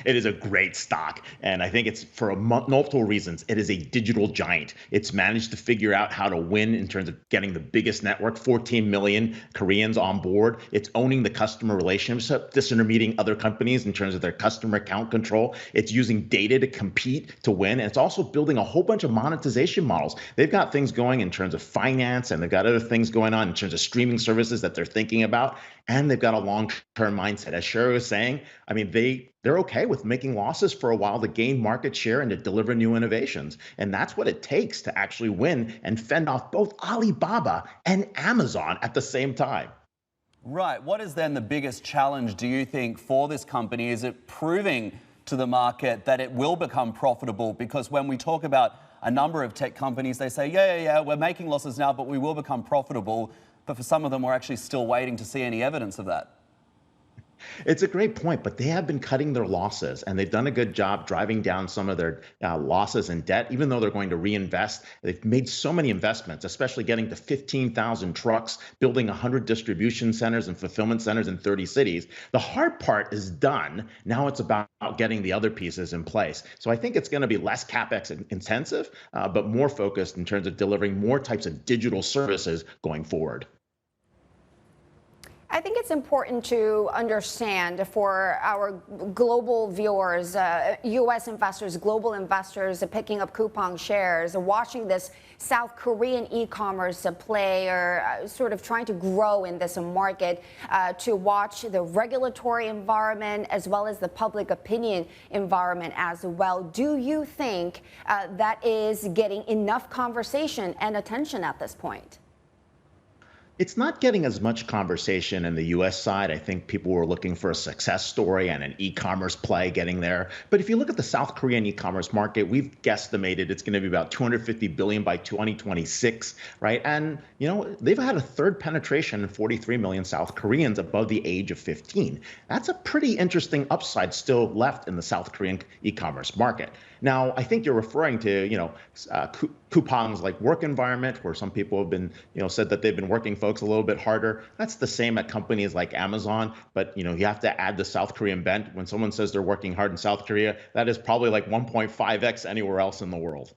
It is a great stock. And I think it's for multiple reasons. It is a digital giant. It's managed to figure out how to win in terms of getting the biggest network, 14 million Koreans on board. It's owning the customer relationship, disintermediating other companies in terms of their customer account control. It's using data to compete to win. And it's also building a whole bunch of monetization models. They've got things going in terms of finance, and they've got other things going on in terms of streaming services that they're thinking about. And they've got a long-term mindset. As Sherry was saying, I mean, they're okay with making losses for a while to gain market share and to deliver new innovations. And that's what it takes to actually win and fend off both Alibaba and Amazon at the same time. Right. What is then the biggest challenge, do you think, for this company? Is it proving to the market that it will become profitable? Because when we talk about a number of tech companies, they say, yeah, we're making losses now, but we will become profitable. But for some of them, we're actually still waiting to see any evidence of that. It's a great point, but they have been cutting their losses, and they've done a good job driving down some of their losses and debt, even though they're going to reinvest. They've made so many investments, especially getting to 15,000 trucks, building 100 distribution centers and fulfillment centers in 30 cities. The hard part is done. Now it's about getting the other pieces in place. So I think it's going to be less CapEx intensive, but more focused in terms of delivering more types of digital services going forward. I think it's important to understand for our global viewers, U.S. investors, global investors picking up Coupang shares, watching this South Korean e-commerce player sort of trying to grow in this market, to watch the regulatory environment as well as the public opinion environment as well. Do you think that is getting enough conversation and attention at this point? It's not getting as much conversation in the US side. I think people were looking for a success story and an e-commerce play getting there. But if you look at the South Korean e-commerce market, we've guesstimated it's going to be about 250 billion by 2026, right? And, you know, they've had a third penetration in 43 million South Koreans above the age of 15. That's a pretty interesting upside still left in the South Korean e-commerce market. Now, I think you're referring to, Coupang's like work environment, where some people have been, said that they've been working folks a little bit harder. That's the same at companies like Amazon, but you have to add the South Korean bent. When someone says they're working hard in South Korea, that is probably like 1.5x anywhere else in the world.